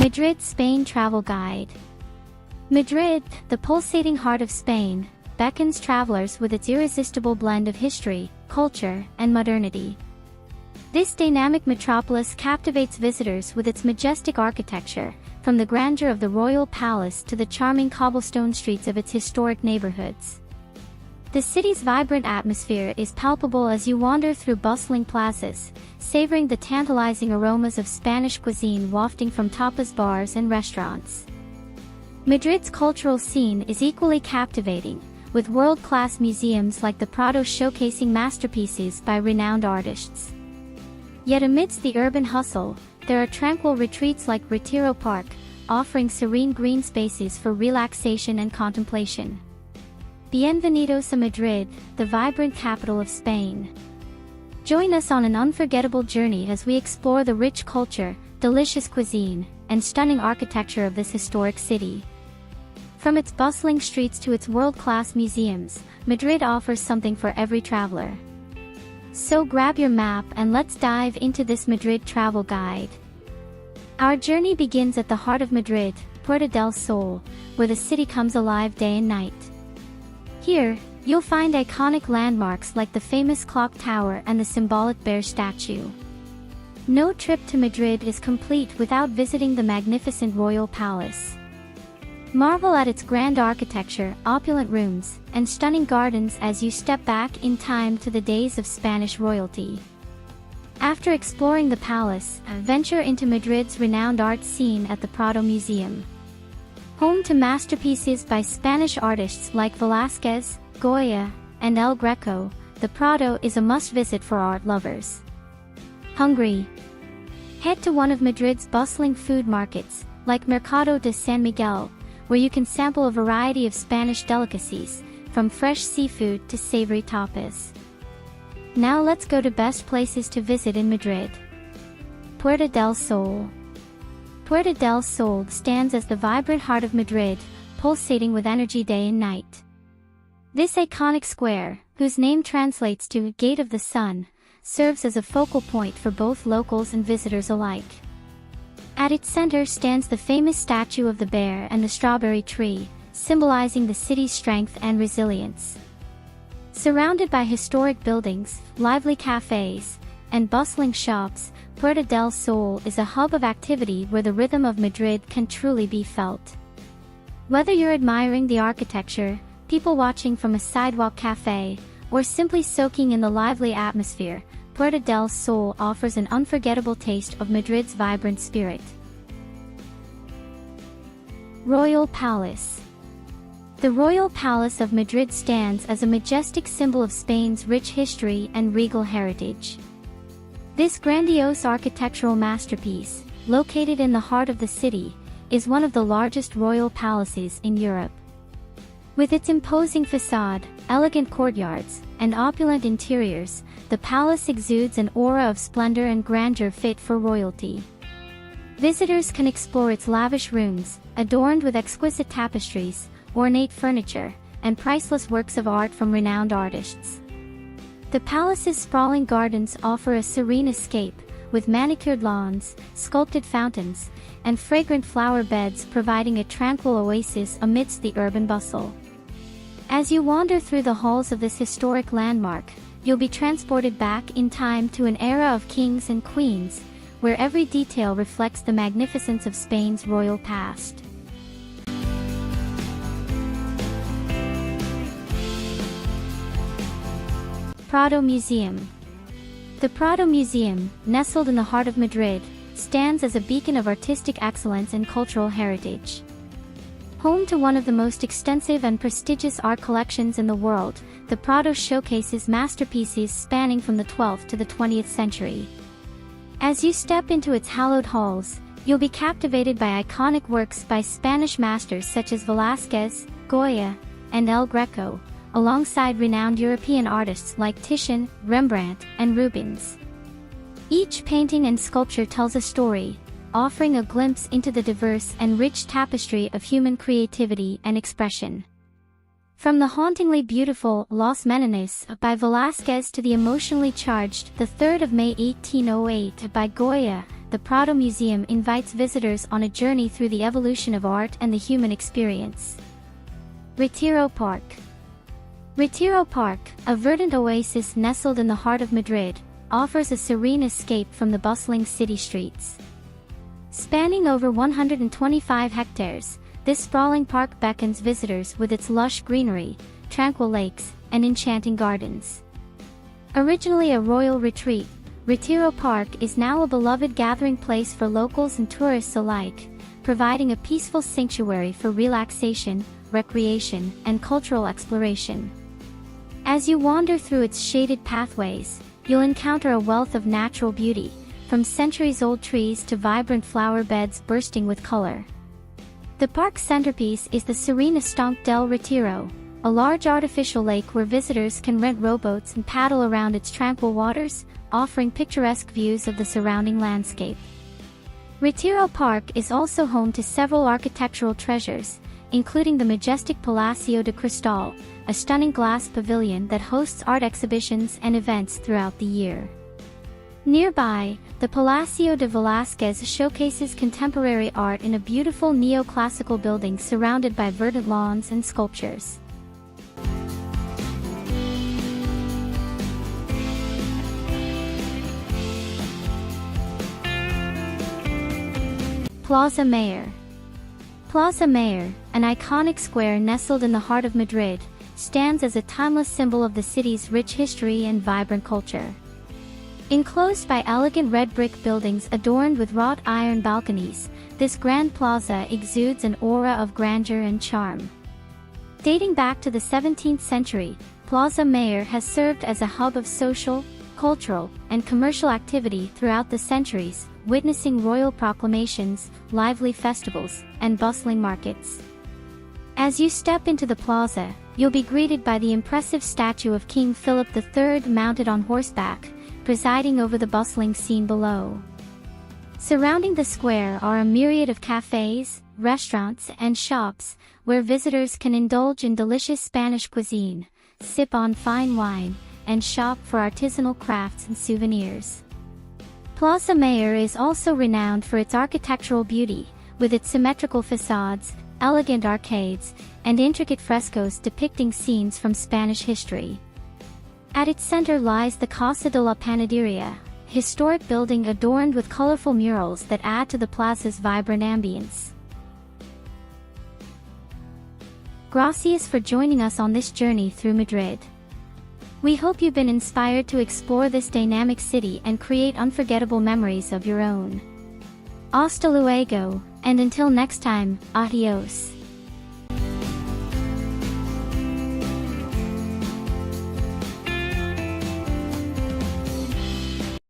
Madrid, Spain Travel Guide. Madrid, the pulsating heart of Spain, beckons travelers with its irresistible blend of history, culture, and modernity. This dynamic metropolis captivates visitors with its majestic architecture, from the grandeur of the royal palace to the charming cobblestone streets of its historic neighborhoods. The city's vibrant atmosphere is palpable as you wander through bustling plazas, savoring the tantalizing aromas of Spanish cuisine wafting from tapas bars and restaurants. Madrid's cultural scene is equally captivating, with world-class museums like the Prado showcasing masterpieces by renowned artists. Yet amidst the urban hustle, there are tranquil retreats like Retiro Park, offering serene green spaces for relaxation and contemplation. Bienvenidos a Madrid, the vibrant capital of Spain. Join us on an unforgettable journey as we explore the rich culture, delicious cuisine, and stunning architecture of this historic city. From its bustling streets to its world-class museums, Madrid offers something for every traveler. So grab your map and let's dive into this Madrid travel guide. Our journey begins at the heart of Madrid, Puerta del Sol, where the city comes alive day and night. Here, you'll find iconic landmarks like the famous clock tower and the symbolic bear statue. No trip to Madrid is complete without visiting the magnificent royal palace. Marvel at its grand architecture, opulent rooms, and stunning gardens as you step back in time to the days of Spanish royalty. After exploring the palace, venture into Madrid's renowned art scene at the Prado Museum. Home to masterpieces by Spanish artists like Velázquez, Goya, and El Greco, the Prado is a must-visit for art lovers. Hungry? Head to one of Madrid's bustling food markets, like Mercado de San Miguel, where you can sample a variety of Spanish delicacies, from fresh seafood to savory tapas. Now let's go to best places to visit in Madrid. Puerta del Sol. Puerta del Sol stands as the vibrant heart of Madrid, pulsating with energy day and night. This iconic square, whose name translates to Gate of the Sun, serves as a focal point for both locals and visitors alike. At its center stands the famous statue of the bear and the strawberry tree, symbolizing the city's strength and resilience. Surrounded by historic buildings, lively cafes, and bustling shops, Puerta del Sol is a hub of activity where the rhythm of Madrid can truly be felt. Whether you're admiring the architecture, people watching from a sidewalk cafe, or simply soaking in the lively atmosphere, Puerta del Sol offers an unforgettable taste of Madrid's vibrant spirit. Royal Palace. The Royal Palace of Madrid stands as a majestic symbol of Spain's rich history and regal heritage. This grandiose architectural masterpiece, located in the heart of the city, is one of the largest royal palaces in Europe. With its imposing facade, elegant courtyards, and opulent interiors, the palace exudes an aura of splendor and grandeur fit for royalty. Visitors can explore its lavish rooms, adorned with exquisite tapestries, ornate furniture, and priceless works of art from renowned artists. The palace's sprawling gardens offer a serene escape, with manicured lawns, sculpted fountains, and fragrant flower beds providing a tranquil oasis amidst the urban bustle. As you wander through the halls of this historic landmark, you'll be transported back in time to an era of kings and queens, where every detail reflects the magnificence of Spain's royal past. Prado Museum. The Prado Museum, nestled in the heart of Madrid, stands as a beacon of artistic excellence and cultural heritage. Home to one of the most extensive and prestigious art collections in the world, the Prado showcases masterpieces spanning from the 12th to the 20th century. As you step into its hallowed halls, you'll be captivated by iconic works by Spanish masters such as Velázquez, Goya, and El Greco, alongside renowned European artists like Titian, Rembrandt, and Rubens. Each painting and sculpture tells a story, offering a glimpse into the diverse and rich tapestry of human creativity and expression. From the hauntingly beautiful Los Menones by Velázquez to the emotionally charged The 3rd of May 1808 by Goya, the Prado Museum invites visitors on a journey through the evolution of art and the human experience. Retiro Park. Retiro Park, a verdant oasis nestled in the heart of Madrid, offers a serene escape from the bustling city streets. Spanning over 125 hectares, this sprawling park beckons visitors with its lush greenery, tranquil lakes, and enchanting gardens. Originally a royal retreat, Retiro Park is now a beloved gathering place for locals and tourists alike, providing a peaceful sanctuary for relaxation, recreation, and cultural exploration. As you wander through its shaded pathways, you'll encounter a wealth of natural beauty, from centuries-old trees to vibrant flower beds bursting with color. The park's centerpiece is the serene Estanque del Retiro, a large artificial lake where visitors can rent rowboats and paddle around its tranquil waters, offering picturesque views of the surrounding landscape. Retiro Park is also home to several architectural treasures, including the majestic Palacio de Cristal, a stunning glass pavilion that hosts art exhibitions and events throughout the year. Nearby, the Palacio de Velázquez showcases contemporary art in a beautiful neoclassical building surrounded by verdant lawns and sculptures. Plaza Mayor. Plaza Mayor, an iconic square nestled in the heart of Madrid, stands as a timeless symbol of the city's rich history and vibrant culture. Enclosed by elegant red brick buildings adorned with wrought iron balconies, this grand plaza exudes an aura of grandeur and charm. Dating back to the 17th century, Plaza Mayor has served as a hub of social, cultural, and commercial activity throughout the centuries, witnessing royal proclamations, lively festivals, and bustling markets. As you step into the plaza, you'll be greeted by the impressive statue of King Philip III mounted on horseback, presiding over the bustling scene below. Surrounding the square are a myriad of cafes, restaurants, and shops, where visitors can indulge in delicious Spanish cuisine, sip on fine wine, and shop for artisanal crafts and souvenirs. Plaza Mayor is also renowned for its architectural beauty, with its symmetrical facades, elegant arcades, and intricate frescoes depicting scenes from Spanish history. At its center lies the Casa de la Panaderia, a historic building adorned with colorful murals that add to the plaza's vibrant ambience. Gracias for joining us on this journey through Madrid. We hope you've been inspired to explore this dynamic city and create unforgettable memories of your own. Hasta luego, and until next time, adios.